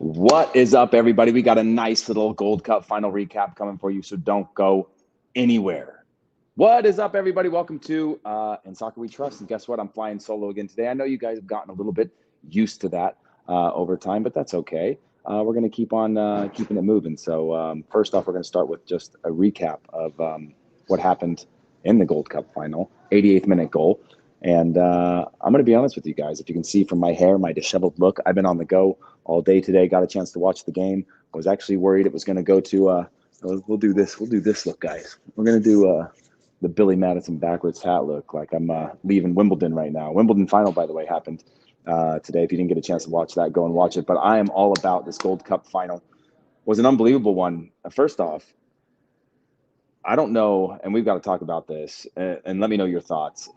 What is up, everybody? We got a nice little Gold Cup final recap coming for you, so don't go anywhere. What is up, everybody? Welcome to In Soccer We Trust. And guess what? I'm flying solo again today. I know you guys have gotten a little bit used to that over time, but that's okay. We're going to keep on keeping it moving. So first off, we're going to start with just a recap of what happened in the Gold Cup final, 88th minute goal. And I'm going to be honest with you guys. If you can see from my hair, my disheveled look, I've been on the go all day today. Got a chance to watch the game. I was actually worried it was going to go to we'll do this look, guys. We're going to do the Billy Madison backwards hat look, like I'm leaving Wimbledon right now. Wimbledon final, by the way, happened today. If you didn't get a chance to watch that, go and watch it. But I am all about this Gold Cup final. It was an unbelievable one. First off, I don't know, and we've got to talk about this, and let me know your thoughts.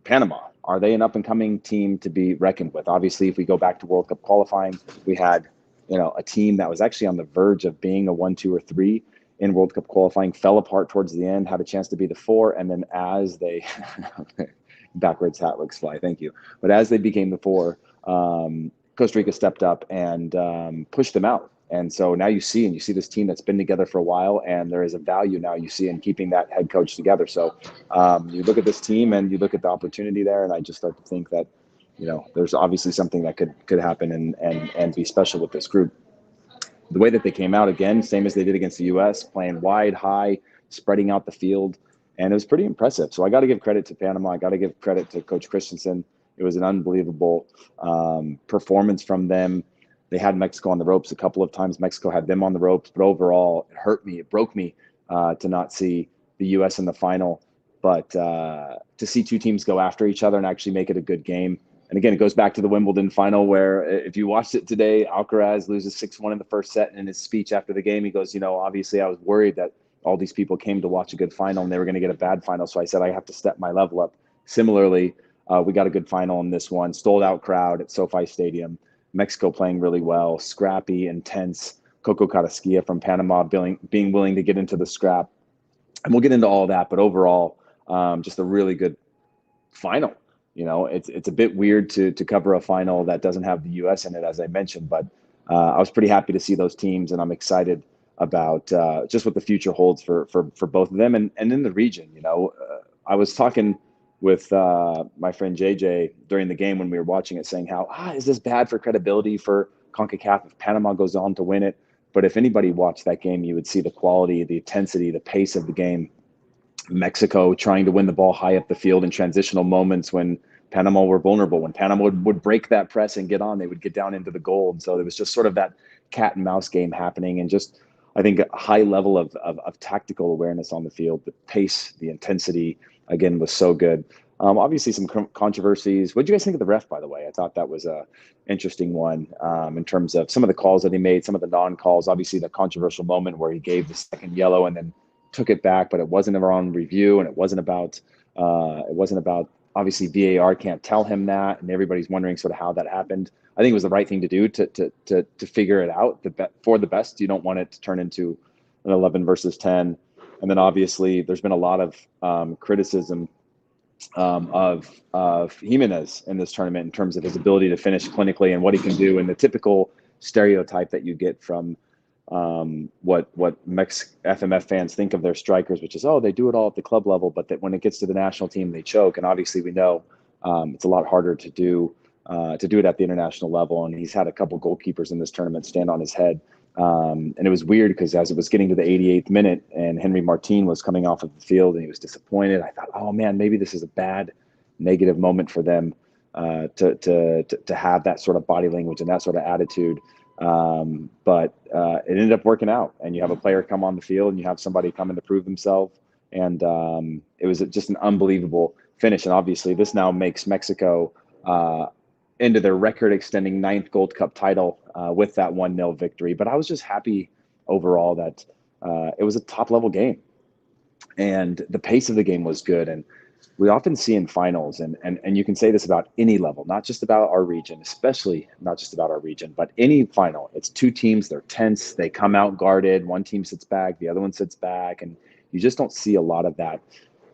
Panama, are they an up-and-coming team to be reckoned with? Obviously, if we go back to World Cup qualifying, we had, a team that was actually on the verge of being a 1, 2, or 3 in World Cup qualifying, fell apart towards the end, had a chance to be the 4, and then as they backwards hat looks fly, thank you. But as they became the 4, Costa Rica stepped up and pushed them out. And so now you see this team that's been together for a while, and there is a value now you see in keeping that head coach together. So you look at this team and you look at the opportunity there, and I just start to think that, there's obviously something that could happen and be special with this group. The way that they came out, again, same as they did against the U.S., playing wide, high, spreading out the field, and it was pretty impressive. So I got to give credit to Panama. I got to give credit to Coach Christensen. It was an unbelievable performance from them. They had Mexico on the ropes a couple of times. Mexico had them on the ropes, but overall, it hurt me. It broke me to not see the U.S. in the final. But to see two teams go after each other and actually make it a good game. And again, it goes back to the Wimbledon final where if you watched it today, Alcaraz loses 6-1 in the first set. And in his speech after the game, he goes, obviously I was worried that all these people came to watch a good final and they were going to get a bad final. So I said I have to step my level up. Similarly, we got a good final in this one. Sold out crowd at SoFi Stadium. Mexico playing really well, scrappy, intense. Coco Carrasquilla from Panama being willing to get into the scrap. And we'll get into all that. But overall, just a really good final. It's a bit weird to cover a final that doesn't have the U.S. in it, as I mentioned. But I was pretty happy to see those teams, and I'm excited about just what the future holds for both of them and in the region. I was talking with my friend JJ during the game when we were watching it, saying how is this bad for credibility for CONCACAF if Panama goes on to win it? But if anybody watched that game, you would see the quality, the intensity, the pace of the game. Mexico trying to win the ball high up the field in transitional moments when Panama were vulnerable. When Panama would break that press and get on, they would get down into the goal. And so there was just sort of that cat and mouse game happening, and just, I think, a high level of tactical awareness on the field. The pace, the intensity, again, was so good. Obviously, some controversies. What did you guys think of the ref, by the way? I thought that was a interesting one in terms of some of the calls that he made, some of the non-calls. Obviously, the controversial moment where he gave the second yellow and then took it back, but it wasn't ever on review, and it wasn't about obviously VAR can't tell him that, and everybody's wondering sort of how that happened. I think it was the right thing to do to figure it out for the best. You don't want it to turn into an 11 versus 10. And then obviously there's been a lot of criticism of Jimenez in this tournament in terms of his ability to finish clinically and what he can do, and the typical stereotype that you get from what FMF fans think of their strikers, which is, they do it all at the club level, but that when it gets to the national team, they choke. And obviously we know it's a lot harder to do it at the international level. And he's had a couple goalkeepers in this tournament stand on his head. And it was weird because as it was getting to the 88th minute and Henry Martin was coming off of the field and he was disappointed, I thought, oh man, maybe this is a bad negative moment for them to have that sort of body language and that sort of attitude. But it ended up working out, and you have a player come on the field and you have somebody coming to prove themselves. And it was just an unbelievable finish. And obviously this now makes Mexico into their record extending 9th Gold Cup title with that 1-0 victory. But I was just happy overall that it was a top level game and the pace of the game was good. And we often see in finals, and you can say this about any level, not just about our region, especially not just about our region, but any final. It's two teams, they're tense, they come out guarded, one team sits back, the other one sits back, and you just don't see a lot of that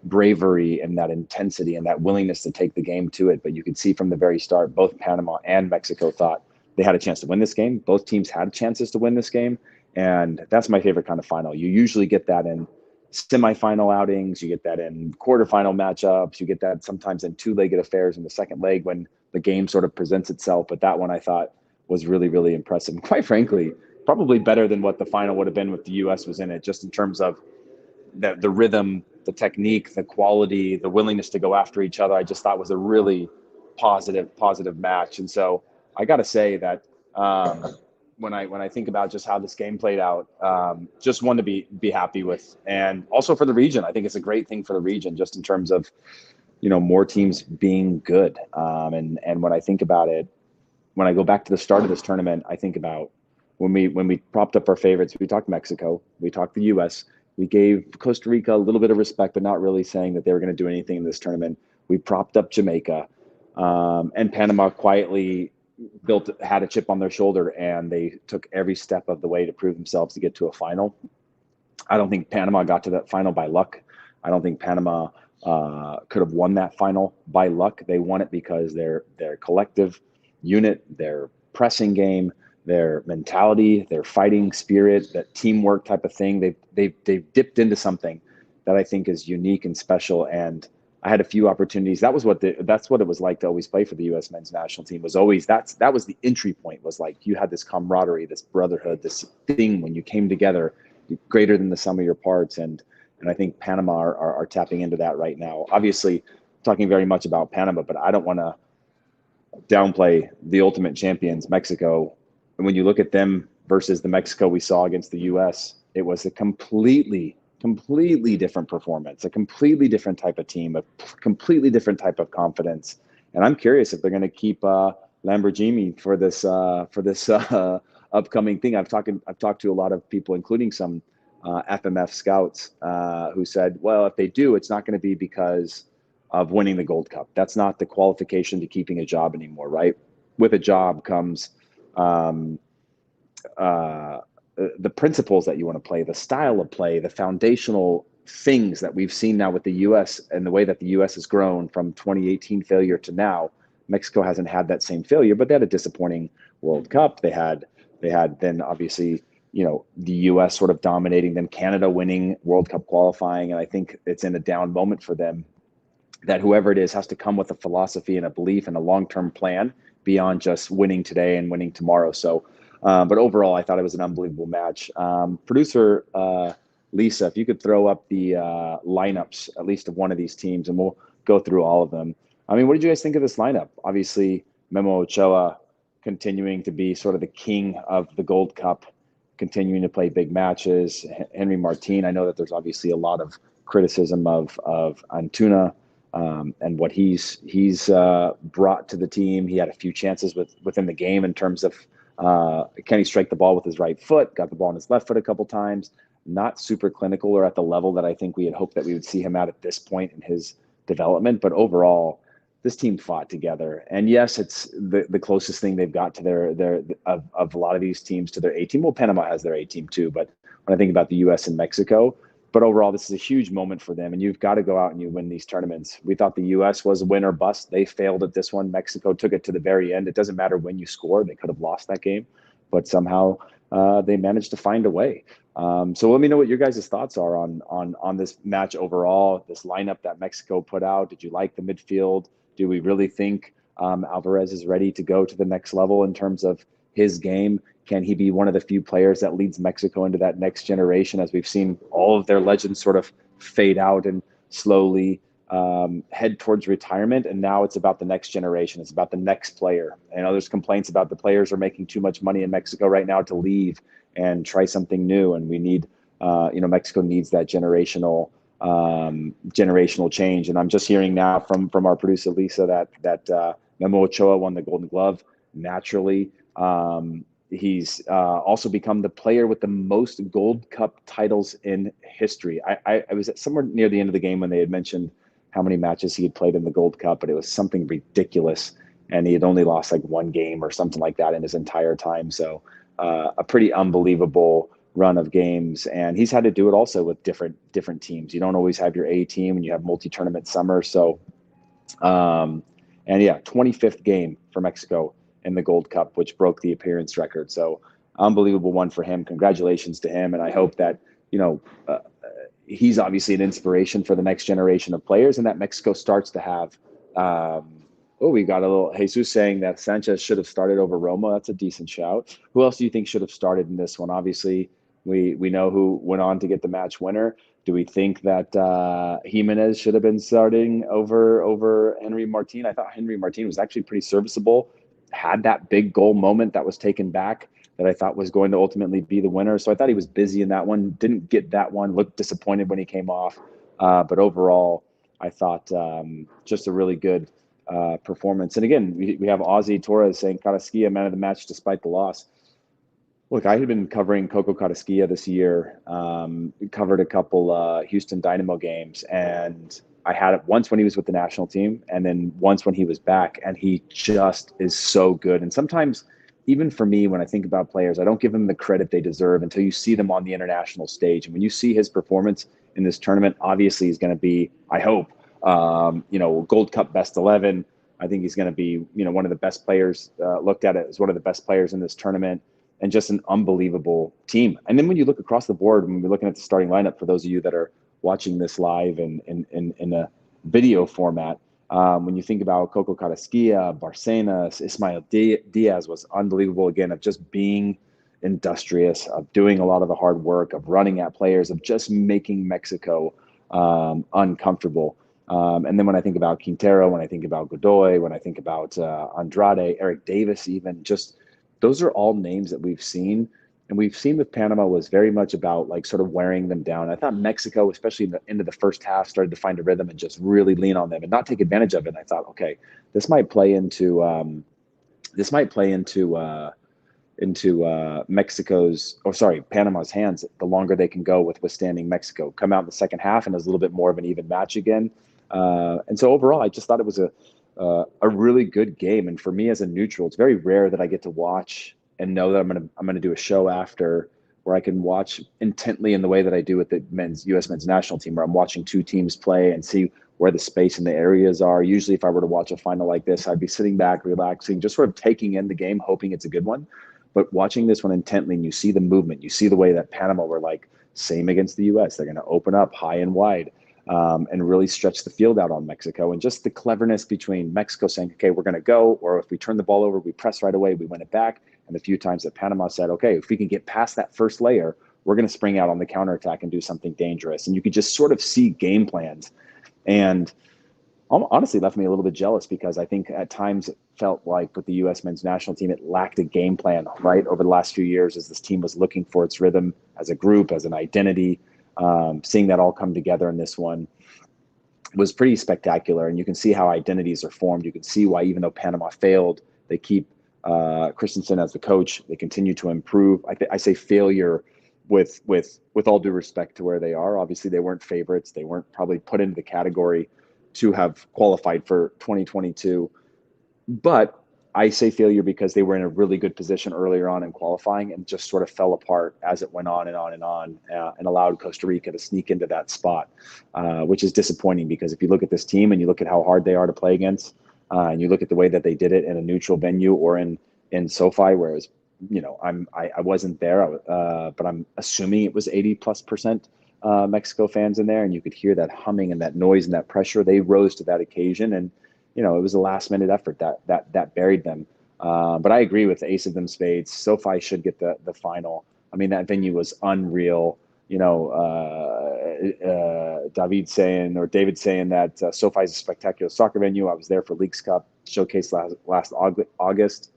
bravery and that intensity and that willingness to take the game to it. But you could see from the very start, both Panama and Mexico thought they had a chance to win this game. Both teams had chances to win this game. And that's my favorite kind of final. You usually get that in semifinal outings. You get that in quarterfinal matchups. You get that sometimes in two-legged affairs in the second leg when the game sort of presents itself. But that one I thought was really, really impressive. And quite frankly, probably better than what the final would have been if the U.S. was in it, just in terms of the rhythm, the technique, the quality, the willingness to go after each other. I just thought was a really positive match. And so I got to say that when I think about just how this game played out, just one to be happy with, and also for the region. I think it's a great thing for the region, just in terms of, you know, more teams being good. And when I think about it, when I go back to the start of this tournament, I think about when we propped up our favorites. We talked Mexico, we talked the U.S., we gave Costa Rica a little bit of respect, but not really saying that they were going to do anything in this tournament. We propped up Jamaica, and Panama quietly had a chip on their shoulder, and they took every step of the way to prove themselves to get to a final. I don't think Panama got to that final by luck. I don't think Panama could have won that final by luck. They won it because their collective unit, their pressing game, their mentality, their fighting spirit, that teamwork type of thing. They've dipped into something that I think is unique and special. And I had a few opportunities. That's what it was like to always play for the U.S. men's national team. Was always that was the entry point. Was like you had this camaraderie, this brotherhood, this thing when you came together, greater than the sum of your parts. And I think Panama are tapping into that right now. Obviously, talking very much about Panama, but I don't want to downplay the ultimate champions, Mexico. And when you look at them versus the Mexico we saw against the U.S., it was a completely different performance, a completely different type of team, a completely different type of confidence. And I'm curious if they're going to keep Lamborghini for this upcoming thing. I've talked to a lot of people, including some FMF scouts, who said, well, if they do, it's not going to be because of winning the Gold Cup. That's not the qualification to keeping a job anymore, right? With a job comes the principles that you want to play, the style of play, the foundational things that we've seen now with the U.S. and the way that the U.S. has grown from 2018 failure to now. Mexico hasn't had that same failure, but they had a disappointing World Cup. They had then obviously, you know, the U.S. sort of dominating, then Canada winning World Cup qualifying. And I think it's in a down moment for them that whoever it is has to come with a philosophy and a belief and a long-term plan beyond just winning today and winning tomorrow. So, but overall, I thought it was an unbelievable match. Producer Lisa, if you could throw up the lineups, at least of one of these teams, and we'll go through all of them. I mean, what did you guys think of this lineup? Obviously, Memo Ochoa continuing to be sort of the king of the Gold Cup, continuing to play big matches. Henry Martin, I know that there's obviously a lot of criticism of Antuna and what he's brought to the team. He had a few chances within the game in terms of can he strike the ball with his right foot, got the ball on his left foot a couple times. Not super clinical or at the level that I think we had hoped that we would see him at this point in his development. But overall, this team fought together. And yes, it's the closest thing they've got to their of a lot of these teams to their A team. Well, Panama has their A team too, but when I think about the U.S. and Mexico, but overall, this is a huge moment for them, and you've got to go out and you win these tournaments. We thought the U.S. was a win or bust. They failed at this one. Mexico took it to the very end. It doesn't matter when you score. They could have lost that game, but somehow they managed to find a way. So let me know what your guys' thoughts are on this match overall, this lineup that Mexico put out. Did you like the midfield? Do we really think Alvarez is ready to go to the next level in terms of his game? Can he be one of the few players that leads Mexico into that next generation, as we've seen all of their legends sort of fade out and slowly head towards retirement? And now it's about the next generation. It's about the next player. I know there's complaints about the players are making too much money in Mexico right now to leave and try something new. And we need, Mexico needs that generational change. And I'm just hearing now from our producer, Lisa, that Memo Ochoa won the Golden Glove naturally. He's also become the player with the most Gold Cup titles in history. I was at somewhere near the end of the game when they had mentioned how many matches he had played in the Gold Cup, but it was something ridiculous. And he had only lost like one game or something like that in his entire time. So a pretty unbelievable run of games. And he's had to do it also with different teams. You don't always have your A team and you have multi-tournament summer. So, and yeah, 25th game for Mexico in the Gold Cup, which broke the appearance record. So unbelievable one for him. Congratulations to him. And I hope that, he's obviously an inspiration for the next generation of players, and that Mexico starts to have, we got a little Jesus saying that Sanchez should have started over Roma. That's a decent shout. Who else do you think should have started in this one? Obviously, we know who went on to get the match winner. Do we think that Jimenez should have been starting over Henry Martin? I thought Henry Martin was actually pretty serviceable, had that big goal moment that was taken back that I thought was going to ultimately be the winner. So I thought he was busy in that one, didn't get that one, looked disappointed when he came off. But overall, I thought just a really good performance. And again, we have Ozzy Torres saying Carrasquilla man of the match despite the loss. Look, I had been covering Coco Carrasquilla this year, covered a couple Houston Dynamo games, and I had it once when he was with the national team and then once when he was back, and he just is so good. And sometimes, even for me, when I think about players, I don't give them the credit they deserve until you see them on the international stage. And when you see his performance in this tournament, obviously he's going to be, I hope, Gold Cup best 11. I think he's going to be, one of the best players, looked at it as one of the best players in this tournament, and just an unbelievable team. And then when you look across the board, when we're looking at the starting lineup, for those of you that are watching this live in a video format, when you think about Coco Carrasquilla, Barcenas, Ismael Diaz was unbelievable, again, of just being industrious, of doing a lot of the hard work, of running at players, of just making Mexico uncomfortable. And then when I think about Quintero, when I think about Godoy, when I think about Andrade, Eric Davis, even, just those are all names that we've seen. And we've seen with Panama was very much about like sort of wearing them down. I thought Mexico, especially in the end of the first half, started to find a rhythm and just really lean on them and not take advantage of it. And I thought, okay, this might play into Panama's hands the longer they can go with withstanding Mexico. Come out in the second half and it was a little bit more of an even match again. And so overall, I just thought it was a really good game. And for me as a neutral, it's very rare that I get to watch and know that I'm gonna do a show after where I can watch intently in the way that I do with the U.S. men's national team, where I'm watching two teams play and see where the space and the areas are. Usually, if I were to watch a final like this, I'd be sitting back, relaxing, just sort of taking in the game, hoping it's a good one. But watching this one intently, and you see the movement, you see the way that Panama were like, same against the U.S. They're going to open up high and wide and really stretch the field out on Mexico. And just the cleverness between Mexico saying, okay, we're going to go, or if we turn the ball over, we press right away, we win it back. And the few times that Panama said, okay, if we can get past that first layer, we're going to spring out on the counterattack and do something dangerous. And you could just sort of see game plans. And honestly left me a little bit jealous, because I think at times it felt like with the U.S. men's national team, it lacked a game plan, right, over the last few years as this team was looking for its rhythm as a group, as an identity. Seeing that all come together in this one was pretty spectacular. And you can see how identities are formed. You can see why, even though Panama failed, they keep Christensen as the coach. They continue to improve. I say failure with all due respect to where they are. Obviously, they weren't favorites. They weren't probably put into the category to have qualified for 2022. But I say failure because they were in a really good position earlier on in qualifying and just sort of fell apart as it went on and on and on, and allowed Costa Rica to sneak into that spot, which is disappointing, because if you look at this team and you look at how hard they are to play against, and you look at the way that they did it in a neutral venue or in SoFi, whereas, I wasn't there, but I'm assuming it was 80+% Mexico fans in there, and you could hear that humming and that noise and that pressure. They rose to that occasion, and it was a last minute effort that buried them. But I agree with the ace of them spades. SoFi should get the final. I mean, that venue was unreal. David saying that SoFi is a spectacular soccer venue. I was there for Leagues Cup showcase last August.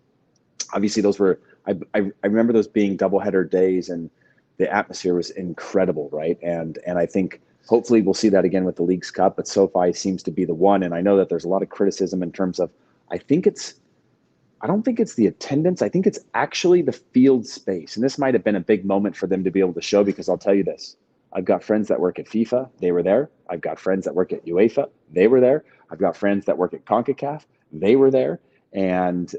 Obviously, those were I remember those being doubleheader days, and the atmosphere was incredible, right? And I think hopefully we'll see that again with the Leagues Cup, but SoFi seems to be the one. And I know that there's a lot of criticism in terms of, I don't think it's the attendance. I think it's actually the field space. And this might have been a big moment for them to be able to show, because I'll tell you this, I've got friends that work at FIFA. They were there. I've got friends that work at UEFA. They were there. I've got friends that work at Concacaf. They were there. And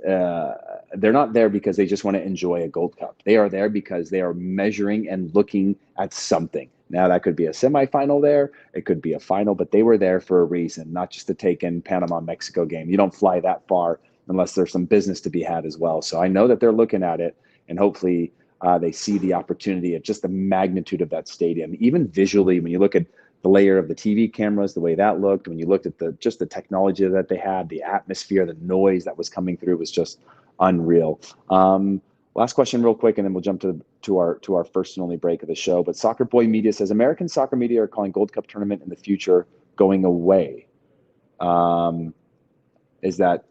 they're not there because they just want to enjoy a Gold Cup. They are there because they are measuring and looking at something. Now, that could be a semifinal there. It could be a final, but they were there for a reason, not just to take in Panama-Mexico game. You don't fly that far unless there's some business to be had as well. So I know that they're looking at it, and hopefully they see the opportunity of just the magnitude of that stadium. Even visually, when you look at the layer of the TV cameras, the way that looked, when you looked at just the technology that they had, the atmosphere, the noise that was coming through was just unreal. Last question real quick, and then we'll jump to our first and only break of the show. But Soccer Boy Media says American soccer media are calling Gold Cup tournament in the future going away. Is that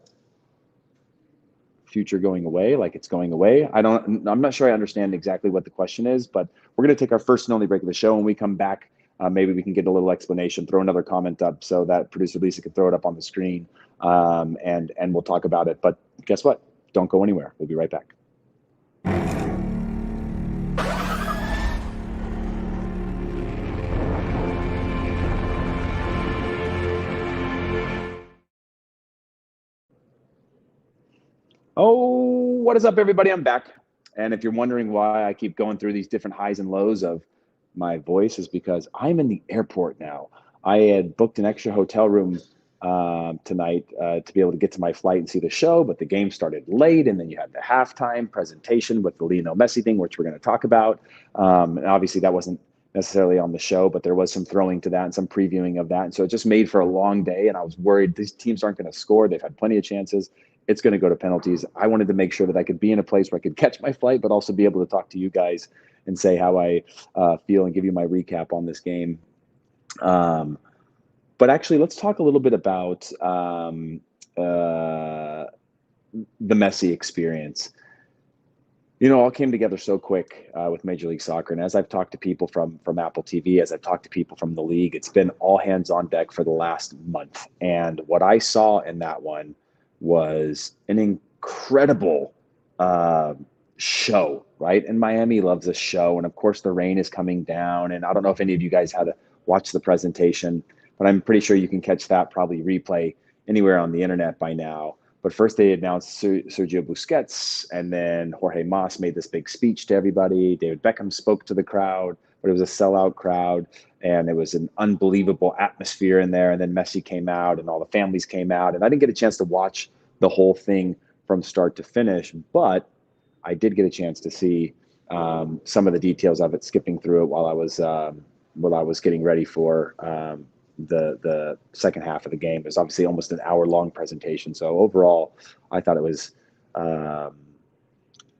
future going away? Like it's going away? I'm not sure I understand exactly what the question is, but we're going to take our first and only break of the show. When we come back, maybe we can get a little explanation, throw another comment up so that producer Lisa can throw it up on the screen, and we'll talk about it. But guess what? Don't go anywhere. We'll be right back. Oh, what is up, everybody? I'm back. And if you're wondering why I keep going through these different highs and lows of my voice, is because I'm in the airport now. I had booked an extra hotel room tonight to be able to get to my flight and see the show, but the game started late, and then you had the halftime presentation with the Lionel Messi thing, which we're going to talk about. And obviously that wasn't necessarily on the show, but there was some throwing to that and some previewing of that. And so it just made for a long day, and I was worried these teams aren't going to score. They've had plenty of chances. It's going to go to penalties. I wanted to make sure that I could be in a place where I could catch my flight, but also be able to talk to you guys and say how I feel and give you my recap on this game. But actually, let's talk a little bit about the Messi experience. You know, all came together so quick with Major League Soccer. And as I've talked to people from Apple TV, as I've talked to people from the league, it's been all hands on deck for the last month. And what I saw in that one was an incredible show, right? And Miami loves a show. And of course, the rain is coming down. And I don't know if any of you guys had to watch the presentation, but I'm pretty sure you can catch that probably replay anywhere on the internet by now. But first they announced Sergio Busquets, and then Jorge Mas made this big speech to everybody. David Beckham spoke to the crowd, but it was a sellout crowd, and it was an unbelievable atmosphere in there. And then Messi came out, and all the families came out. And I didn't get a chance to watch the whole thing from start to finish, but I did get a chance to see some of the details of it, skipping through it while I was getting ready for the second half of the game. It was obviously almost an hour-long presentation. So overall, I thought it was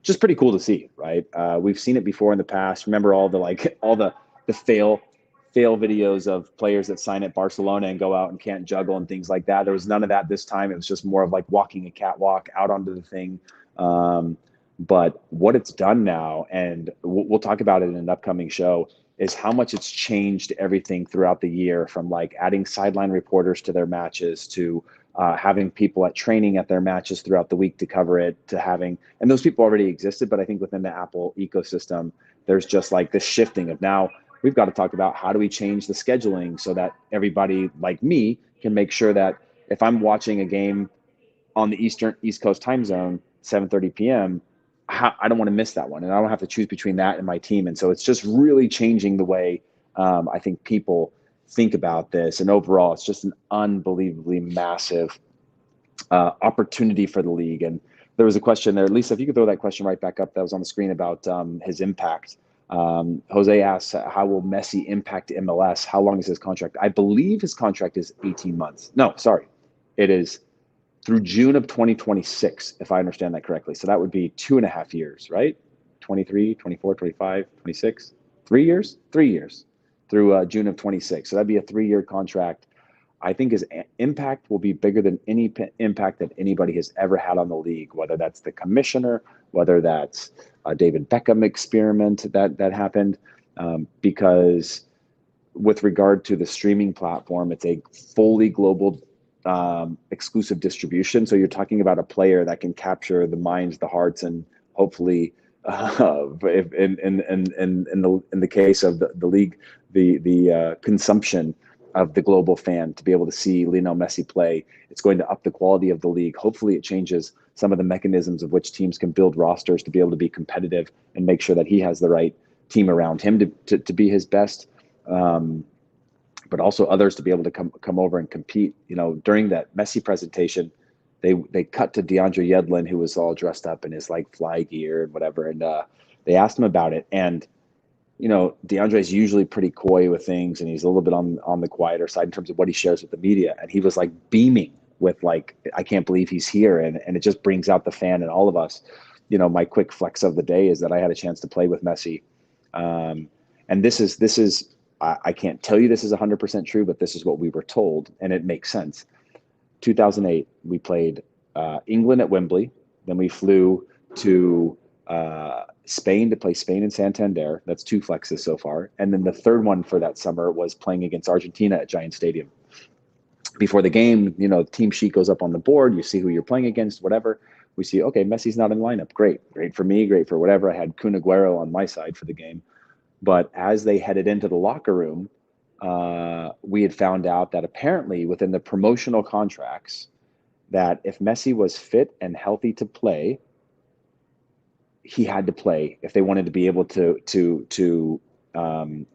just pretty cool to see, right? We've seen it before in the past. Remember all the fail videos of players that sign at Barcelona and go out and can't juggle and things like that. There was none of that this time. It was just more of like walking a catwalk out onto the thing. But what it's done now, and we'll talk about it in an upcoming show, is how much it's changed everything throughout the year, from like adding sideline reporters to their matches, to having people at training at their matches throughout the week to cover it, to having, and those people already existed, but I think within the Apple ecosystem, there's just like this shifting of now we've got to talk about how do we change the scheduling so that everybody like me can make sure that if I'm watching a game on the East Coast time zone, 7:30 p.m., I don't want to miss that one, and I don't have to choose between that and my team. And so it's just really changing the way I think people think about this. And overall, it's just an unbelievably massive opportunity for the league. And there was a question there, Lisa, if you could throw that question right back up that was on the screen about his impact. Jose asks, how will Messi impact MLS? How long is his contract? I believe his contract is 18 months. No, sorry. It is through June of 2026, if I understand that correctly. So that would be 2.5 years, right? 23, 24, 25, 26, 3 years? 3 years through June of 26. So that'd be a 3-year contract. I think his impact will be bigger than any impact that anybody has ever had on the league, whether that's the commissioner, whether that's a David Beckham experiment that happened, because with regard to the streaming platform, it's a fully global exclusive distribution. So you're talking about a player that can capture the minds, the hearts, and hopefully, if in the case of the league, the consumption of the global fan to be able to see Lionel Messi play. It's going to up the quality of the league. Hopefully, it changes some of the mechanisms of which teams can build rosters to be able to be competitive and make sure that he has the right team around him to be his best. But also others to be able to come over and compete. You know, during that Messi presentation, they cut to DeAndre Yedlin, who was all dressed up in his like fly gear and whatever, and they asked him about it. And DeAndre's usually pretty coy with things, and he's a little bit on the quieter side in terms of what he shares with the media. And he was like beaming with like, I can't believe he's here, and it just brings out the fan in all of us. My quick flex of the day is that I had a chance to play with Messi, and this is I can't tell you this is 100% true, but this is what we were told, and it makes sense. 2008, we played England at Wembley. Then we flew to Spain to play Spain in Santander. That's 2 flexes so far. And then the third one for that summer was playing against Argentina at Giant Stadium. Before the game, the team sheet goes up on the board. You see who you're playing against, whatever. We see, okay, Messi's not in the lineup. Great for me, great for whatever. I had Kun Aguero on my side for the game. But as they headed into the locker room, we had found out that apparently within the promotional contracts, that if Messi was fit and healthy to play, he had to play if they wanted to be able to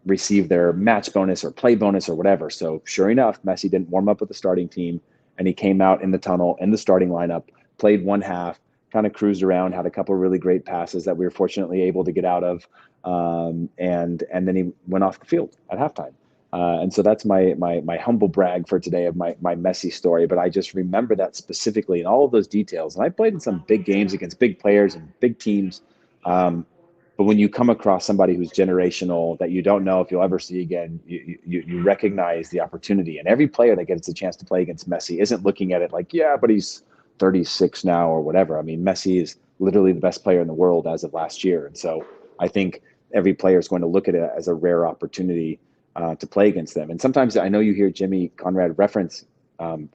receive their match bonus or play bonus or whatever. So sure enough, Messi didn't warm up with the starting team, and he came out in the tunnel in the starting lineup, played one half, kind of cruised around, had a couple of really great passes that we were fortunately able to get out of, and then he went off the field at halftime. And so that's my humble brag for today of my Messi story. But I just remember that specifically and all of those details. And I played in some big games against big players and big teams. But when you come across somebody who's generational that you don't know if you'll ever see again, you recognize the opportunity. And every player that gets a chance to play against Messi isn't looking at it like, yeah, but he's 36 now or whatever. I mean, Messi is literally the best player in the world as of last year. And so I think every player is going to look at it as a rare opportunity to play against them. And sometimes I know you hear Jimmy Conrad reference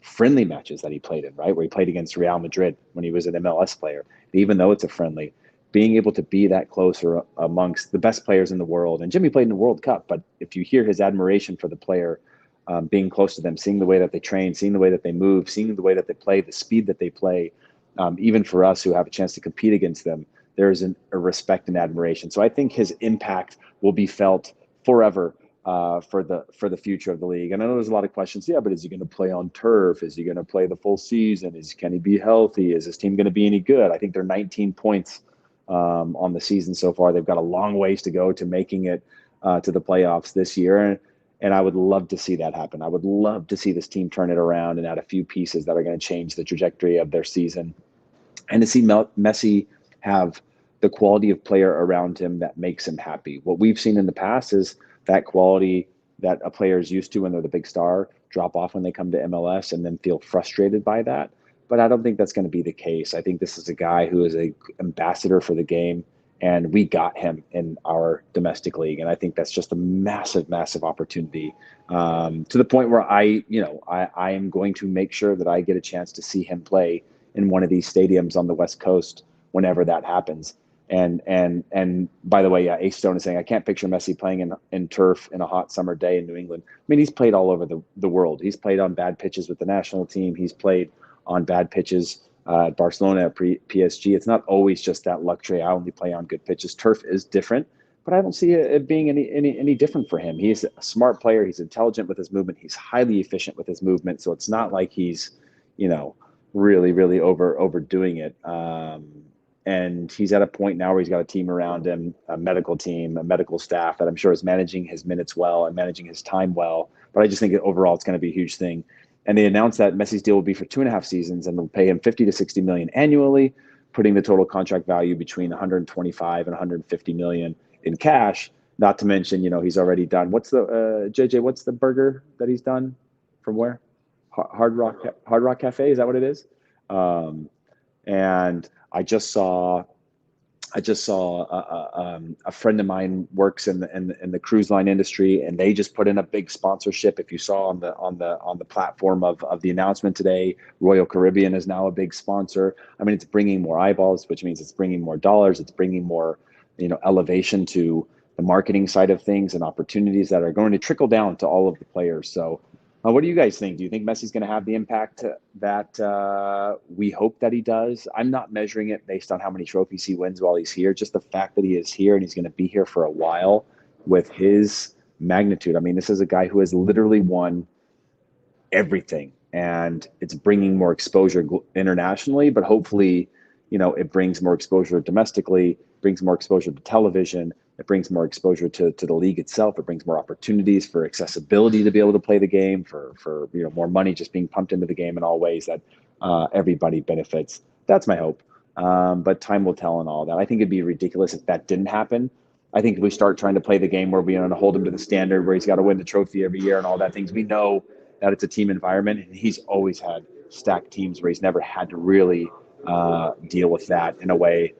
friendly matches that he played in, right? Where he played against Real Madrid when he was an MLS player. Even though it's a friendly, being able to be that close or amongst the best players in the world. And Jimmy played in the World Cup, but if you hear his admiration for the player, being close to them, seeing the way that they train, seeing the way that they move, seeing the way that they play, the speed that they play, even for us who have a chance to compete against them, there's a respect and admiration. So I think his impact will be felt forever for the future of the league. And I know there's a lot of questions. Yeah, but is he going to play on turf? Is he going to play the full season? Can he be healthy? Is his team going to be any good? I think they're 19 points on the season so far. They've got a long ways to go to making it to the playoffs this year. And I would love to see that happen. I would love to see this team turn it around and add a few pieces that are going to change the trajectory of their season. And to see Messi have the quality of player around him that makes him happy. What we've seen in the past is that quality that a player is used to when they're the big star drop off when they come to MLS and then feel frustrated by that. But I don't think that's going to be the case. I think this is a guy who is an ambassador for the game, and we got him in our domestic league. And I think that's just a massive, massive opportunity to the point where I am going to make sure that I get a chance to see him play in one of these stadiums on the West Coast whenever that happens. And by the way, yeah, Ace Stone is saying, I can't picture Messi playing in turf in a hot summer day in New England. I mean, he's played all over the world. He's played on bad pitches with the national team. He's played on bad pitches at Barcelona, at PSG. It's not always just that luxury. I only play on good pitches. Turf is different, but I don't see it being any different for him. He's a smart player. He's intelligent with his movement. He's highly efficient with his movement. So it's not like he's, really, really overdoing it. And he's at a point now where he's got a team around him, a medical team, a medical staff that I'm sure is managing his minutes well and managing his time well. But I just think that overall it's going to be a huge thing. And they announced that Messi's deal will be for 2.5 seasons, and they'll pay him 50 to 60 million annually, putting the total contract value between 125 and 150 million in cash. Not to mention, he's already done. What's the JJ? What's the burger that he's done? From where? Hard Rock Cafe. Is that what it is? And I just saw a friend of mine works in the cruise line industry, and they just put in a big sponsorship. If you saw on the platform of the announcement today, Royal Caribbean is now a big sponsor. I mean, it's bringing more eyeballs, which means it's bringing more dollars. It's bringing more, elevation to the marketing side of things and opportunities that are going to trickle down to all of the players. So what do you guys think? Do you think Messi's going to have the impact that we hope that he does? I'm not measuring it based on how many trophies he wins while he's here. Just the fact that he is here and he's going to be here for a while with his magnitude. I mean, this is a guy who has literally won everything and it's bringing more exposure internationally, but hopefully, it brings more exposure domestically, brings more exposure to television, it brings more exposure to the league itself. It brings more opportunities for accessibility to be able to play the game, for more money just being pumped into the game in all ways that everybody benefits. That's my hope. But time will tell and all that. I think it'd be ridiculous if that didn't happen. I think if we start trying to play the game where we want to hold him to the standard, where he's got to win the trophy every year and all that things, we know that it's a team environment, and he's always had stacked teams where he's never had to really deal with that in a way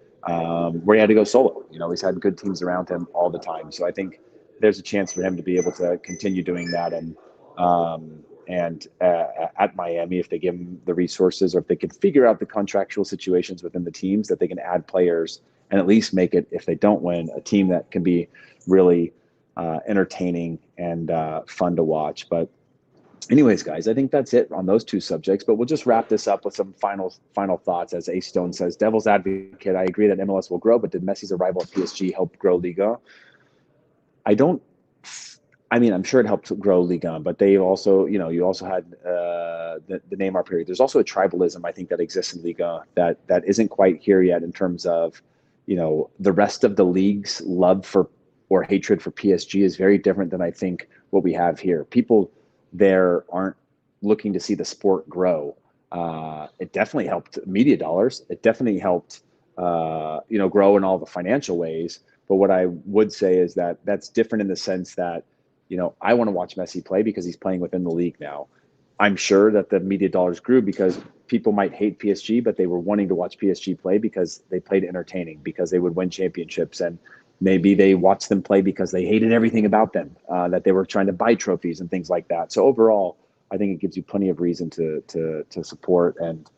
where he had to go solo. He's had good teams around him all the time. So I think there's a chance for him to be able to continue doing that. And at Miami, if they give him the resources, or if they can figure out the contractual situations within the teams, that they can add players and at least make it, if they don't win, a team that can be really entertaining and fun to watch. But anyways, guys, I think that's it on those two subjects, but we'll just wrap this up with some final thoughts. As Ace Stone says, devil's advocate, I agree that MLS will grow, but did Messi's arrival at PSG help grow Liga? I'm sure it helped grow Liga, but they also, you also had the Neymar period. There's also a tribalism, I think, that exists in Liga that isn't quite here yet in terms of, the rest of the league's love for or hatred for PSG is very different than I think what we have here. People there aren't looking to see the sport grow. It definitely helped media dollars. It definitely helped, grow in all the financial ways. But what I would say is that that's different in the sense that, I want to watch Messi play because he's playing within the league now. I'm sure that the media dollars grew because people might hate PSG, but they were wanting to watch PSG play because they played entertaining, because they would win championships. And maybe they watched them play because they hated everything about them, that they were trying to buy trophies and things like that. So overall, I think it gives you plenty of reason to support and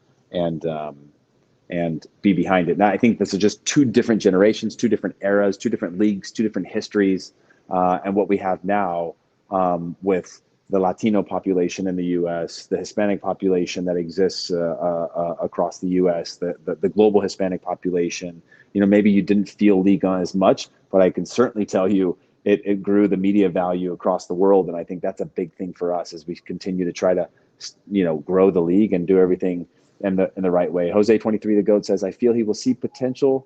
be behind it. Now, I think this is just two different generations, two different eras, two different leagues, two different histories, and what we have now with the Latino population in the U.S., the Hispanic population that exists across the U.S., the global Hispanic population. Maybe you didn't feel Liga as much, but I can certainly tell you it grew the media value across the world. And I think that's a big thing for us as we continue to try to, grow the league and do everything in the right way. Jose 23 the GOAT says, I feel he will see the potential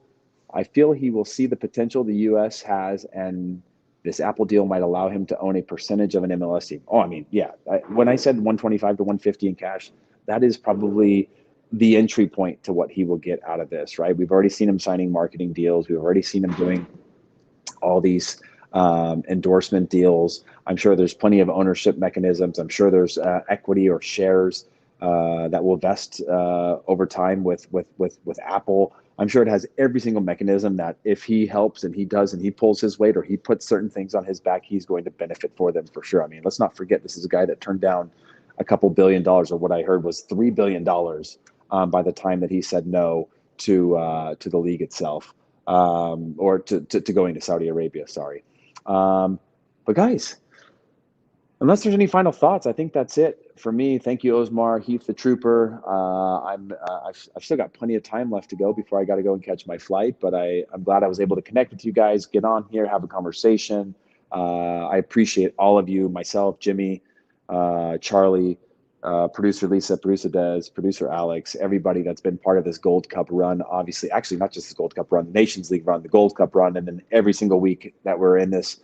the U.S. has, and this Apple deal might allow him to own a percentage of an MLS team. Oh, yeah. When I said 125 to 150 in cash, that is probably the entry point to what he will get out of this, right? We've already seen him signing marketing deals. We've already seen him doing all these endorsement deals. I'm sure there's plenty of ownership mechanisms. I'm sure there's equity or shares that will vest over time with Apple. I'm sure it has every single mechanism that if he helps and he does and he pulls his weight or he puts certain things on his back, he's going to benefit for them for sure. Let's not forget, this is a guy that turned down a couple $1 billion, or what I heard was $3 billion by the time that he said no to the league itself, or to going to Saudi Arabia. Sorry. But guys, unless there's any final thoughts, I think that's it for me. Thank you, Osmar, Heath the Trooper. I've still got plenty of time left to go before I got to go and catch my flight, but I'm glad I was able to connect with you guys, get on here, have a conversation. I appreciate all of you, myself, Jimmy, Charlie, producer Lisa, producer Des, producer Alex, everybody that's been part of this Gold Cup run. Obviously, actually not just the Gold Cup run, the Nations League run, the Gold Cup run, and then every single week that we're in this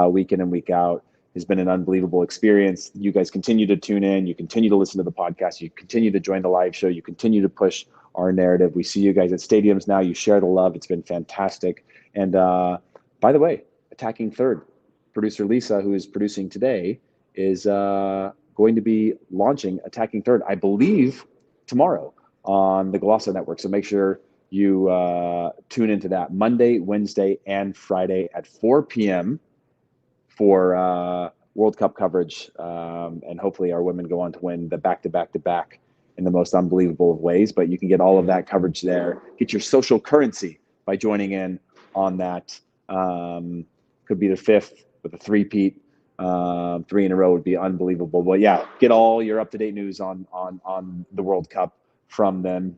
week in and week out has been an unbelievable experience. You guys continue to tune in. You continue to listen to the podcast. You continue to join the live show. You continue to push our narrative. We see you guys at stadiums now. You share the love. It's been fantastic. And by the way, Attacking Third, producer Lisa, who is producing today, is going to be launching Attacking Third, I believe, tomorrow on the Glossa Network. So make sure you tune into that Monday, Wednesday, and Friday at 4 p.m. for World Cup coverage. And hopefully our women go on to win the back-to-back-to-back in the most unbelievable of ways. But you can get all of that coverage there. Get your social currency by joining in on that. Could be the fifth with a three-peat. 3 in a row would be unbelievable. But yeah, get all your up-to-date news on the World Cup from them.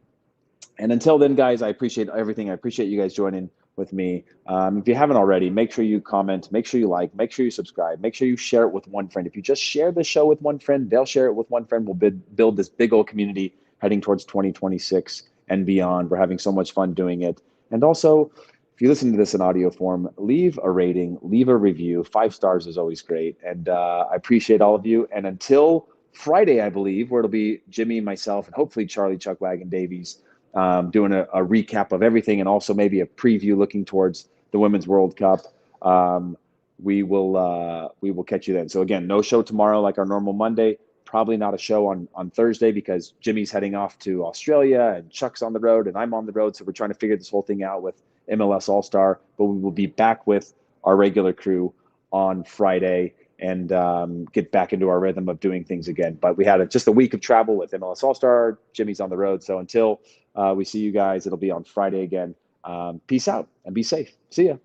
And until then, guys, I appreciate everything. I appreciate you guys joining. with me. If you haven't already, make sure you comment, make sure you like, make sure you subscribe, make sure you share it with one friend. If you just share the show with one friend, they'll share it with one friend. We'll build this big old community heading towards 2026 and beyond. We're having so much fun doing it. And also, if you listen to this in audio form, leave a rating, leave a review. 5 stars is always great. And I appreciate all of you. And until Friday, I believe, where it'll be Jimmy, myself, and hopefully Charlie Chuckwagon Davies doing a recap of everything, and also maybe a preview looking towards the Women's World Cup. We will catch you then. So again, no show tomorrow like our normal Monday. Probably not a show on Thursday because Jimmy's heading off to Australia and Chuck's on the road and I'm on the road. So we're trying to figure this whole thing out with MLS All-Star. But we will be back with our regular crew on Friday and get back into our rhythm of doing things again. But we had just a week of travel with MLS All-Star. Jimmy's on the road. So until we see you guys, it'll be on Friday again. Peace out and be safe. See ya.